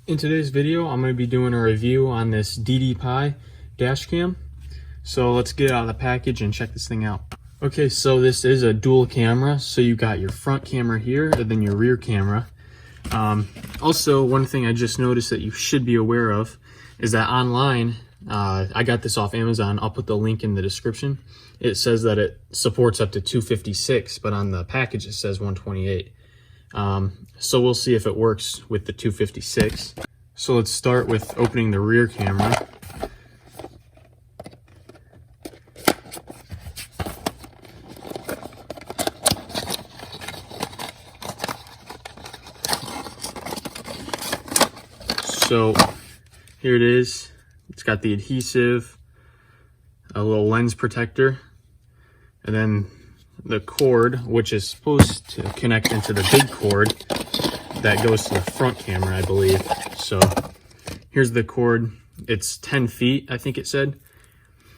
In today's video, I'm going to be doing a review on this DDPAI dash cam. So let's get it out of the package and check this thing out. Okay, so this is a dual camera. So you got your front camera here and then your rear camera. Also, one thing I just noticed that you should be aware of is that online, I got this off Amazon. I'll put the link in the description. It says that it supports up to 256, but on the package it says 128. So we'll see if it works with the 256. So let's start with opening the rear camera. So here it is. It's got the adhesive, a little lens protector, and then the cord, which is supposed to connect into the big cord that goes to the front camera, I believe. So here's the cord. It's 10 feet, I think it said.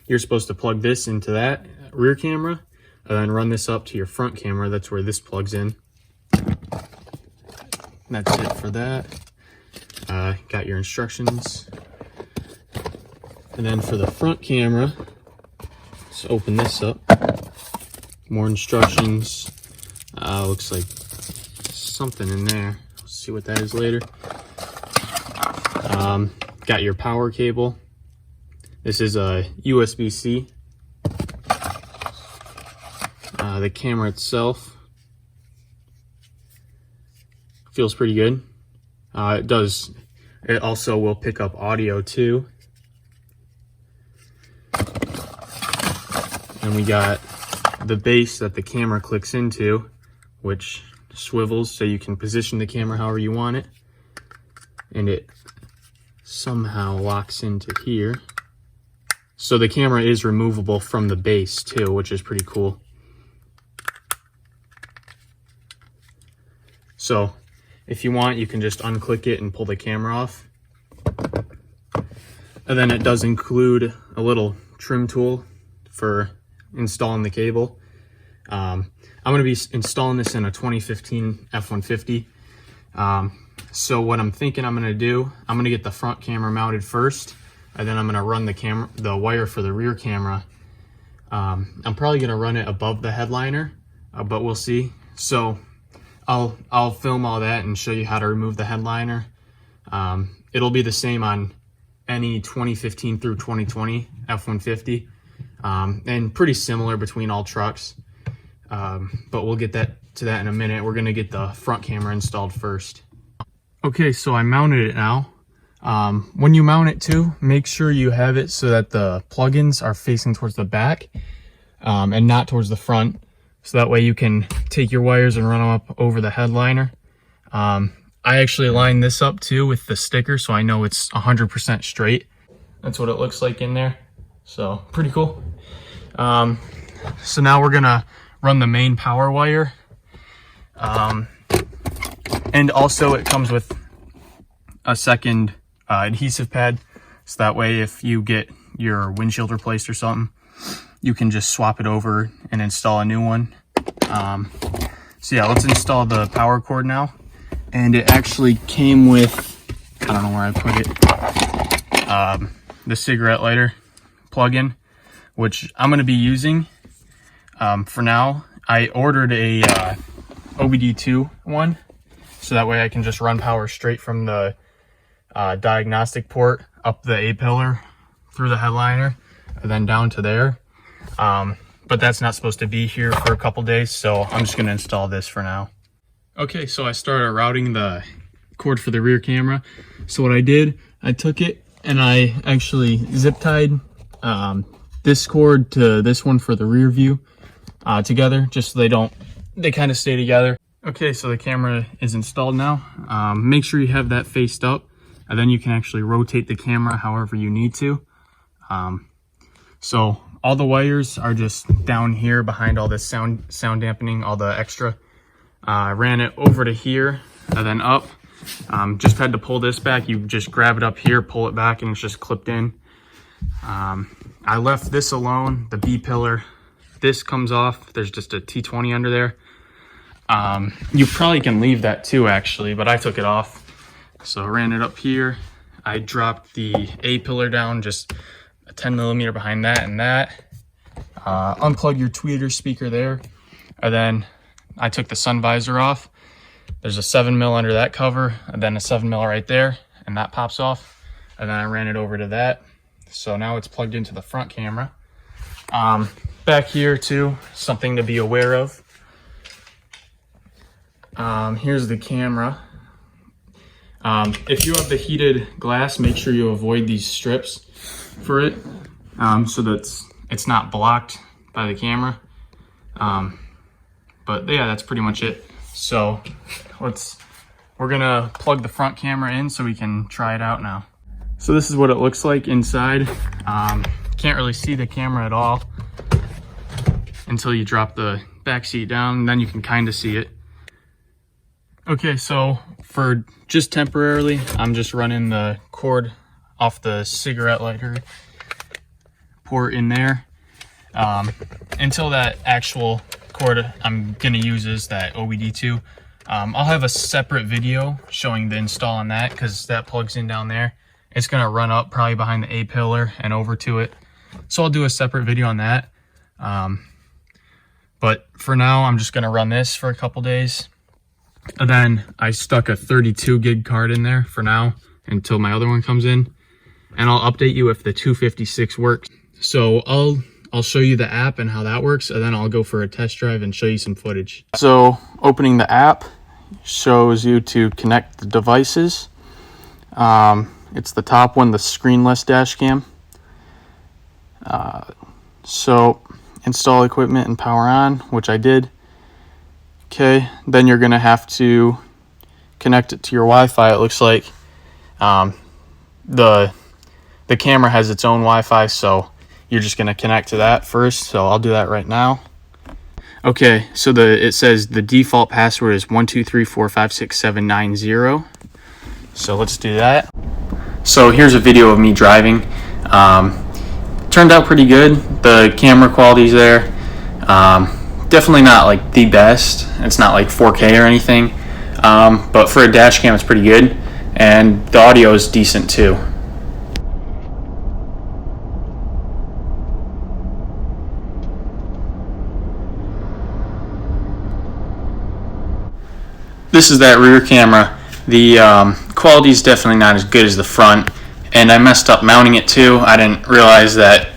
You're supposed to plug this into that rear camera and then run this up to your front camera. That's where this plugs in. That's it for that. Got your instructions. And then for the front camera, let's open this up. More instructions. Looks like something in there. Let's see what that is later. Got your power cable. This is a USB-C. The camera itself feels pretty good. It also will pick up audio too. And we got the base that the camera clicks into, which swivels so you can position the camera however you want it. And it somehow locks into here. So the camera is removable from the base too, which is pretty cool. So if you want, you can just unclick it and pull the camera off. And then it does include a little trim tool for installing the cable. I'm going to be installing this in a 2015 F-150. So what I'm thinking I'm going to do, I'm going to get the front camera mounted first, and then I'm going to run the wire for the rear camera. I'm probably going to run it above the headliner, but we'll see. So I'll film all that and show you how to remove the headliner. It'll be the same on any 2015 through 2020 F-150, and pretty similar between all trucks. But we'll get to that in a minute. We're gonna get the front camera installed first. Okay, so I mounted it now. When you mount it too, make sure you have it so that the plugins are facing towards the back, and not towards the front. So that way you can take your wires and run them up over the headliner. I actually lined this up too with the sticker, so I know it's 100% straight. That's what it looks like in there. So pretty cool. So now we're gonna run the main power wire. And also it comes with a second adhesive pad. So that way if you get your windshield replaced or something, you can just swap it over and install a new one. So yeah, let's install the power cord now. And it actually came with, I don't know where I put it, the cigarette lighter plug-in, which I'm going to be using for now. I ordered a OBD2 one, so that way I can just run power straight from the diagnostic port up the A-pillar through the headliner and then down to there. But that's not supposed to be here for a couple days, so I'm just going to install this for now. Okay, so I started routing the cord for the rear camera. So what I did, I took it and I actually zip tied this cord to this one for the rear view together, just so they kind of stay together. Okay, so the camera is installed now. Make sure you have that faced up, and then you can actually rotate the camera however you need to. So all the wires are just down here behind all this sound dampening, all the extra. I ran it over to here and then up. Just had to pull this back. You just grab it up here, pull it back, and it's just clipped in. I left this alone, the B pillar. This comes off. There's just a T20 under there. You probably can leave that too, actually, but I took it off. So I ran it up here. I dropped the A pillar down just a 10 millimeter behind that and that. Unplug your tweeter speaker there. And then I took the sun visor off. There's a 7 mil under that cover, and then a 7 mil right there, and that pops off. And then I ran it over to that. So now it's plugged into the front camera. Back here too, something to be aware of. Here's the camera. If you have the heated glass, make sure you avoid these strips for it, so that it's not blocked by the camera. But yeah, that's pretty much it. So we're gonna plug the front camera in so we can try it out now. So this is what it looks like inside. Can't really see the camera at all until you drop the back seat down, and then you can kind of see it. Okay, so for just temporarily, I'm just running the cord off the cigarette lighter port in there until that actual cord I'm gonna use is that OBD2. I'll have a separate video showing the install on that because that plugs in down there. It's gonna run up probably behind the A pillar and over to it. So I'll do a separate video on that. But for now, I'm just gonna run this for a couple days. And then I stuck a 32 gig card in there for now until my other one comes in. And I'll update you if the 256 works. So I'll show you the app and how that works, and then I'll go for a test drive and show you some footage. So opening the app shows you to connect the devices. It's the top one, the screenless dash cam. So install equipment and power on, which I did. Okay, then you're gonna have to connect it to your Wi-Fi. It looks like the camera has its own Wi-Fi, so you're just gonna connect to that first. So I'll do that right now. Okay, so it says the default password is 123456790. So let's do that. So here's a video of me driving. Turned out pretty good. The camera quality's there. Definitely not like the best. It's not like 4K or anything. But for a dash cam, it's pretty good. And the audio is decent too. This is that rear camera. The quality is definitely not as good as the front, and I messed up mounting it too. I didn't realize that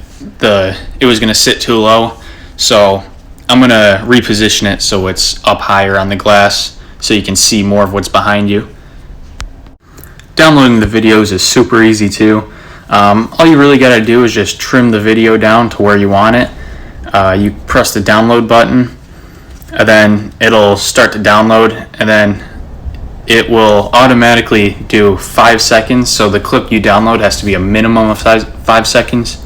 it was going to sit too low, so I'm going to reposition it so it's up higher on the glass so you can see more of what's behind you. Downloading the videos is super easy too. All you really got to do is just trim the video down to where you want it. You press the download button, and then it'll start to download, and then it will automatically do 5 seconds. So the clip you download has to be a minimum of 5 seconds,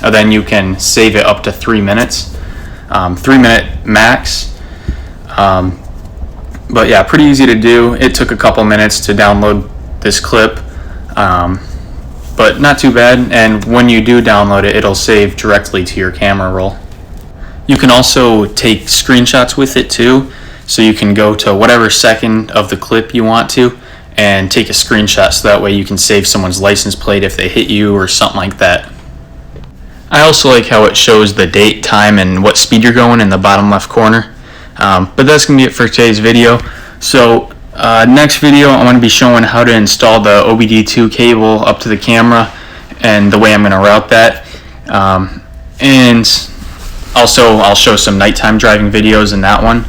and then you can save it up to 3 minutes, 3-minute max. But yeah, pretty easy to do. It took a couple minutes to download this clip, but not too bad. And when you do download it, it'll save directly to your camera roll. You can also take screenshots with it too, so you can go to whatever second of the clip you want to and take a screenshot, so that way you can save someone's license plate if they hit you or something like that. I also like how it shows the date, time, and what speed you're going in the bottom left corner. But that's going to be it for today's video. So next video, I'm going to be showing how to install the OBD2 cable up to the camera and the way I'm going to route that. And also, I'll show some nighttime driving videos in that one.